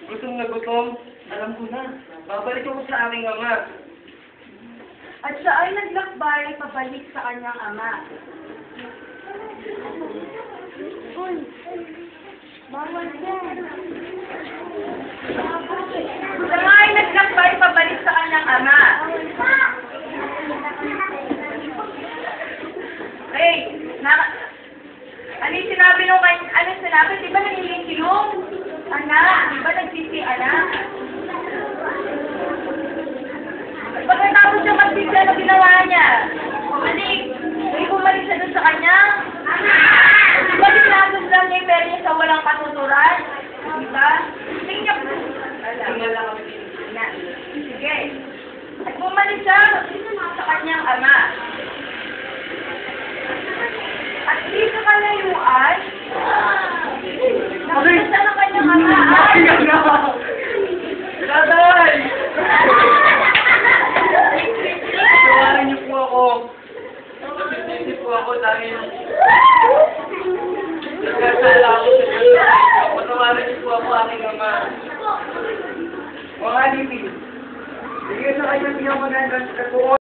Gutom na gutom. Alam ko na. Babalik ako sa aming ama. At siya ay naglakbay pabalik sa kanyang ama. Uy! Bawal yan! Siya nga ay naglakbay pabalik sa kanyang ama. Hey! Ano yung sinabi nung ano sinabi? Di ba nagsisilong yung anak? Di ba nagsisi anak? Pagkatapos siya magsisi, ano ginawa niya? Ay bumalik siya dun sa kanya? Di ba dinagos lang niya yung pera niya sa walang katuturan? Di ba? Tingnan mo. Sige. At bumalik siya sa kanyang ama. At dito kalayuan, nakita ng kanyang ama. Tatay! Tawarin niyo po ako. Nasisisi po ako dahil nagkasala ako sa Diyos. Patawarin niyo po ako aking ama. Mga alipin, bigyan sa kanya pinamagandang katuon.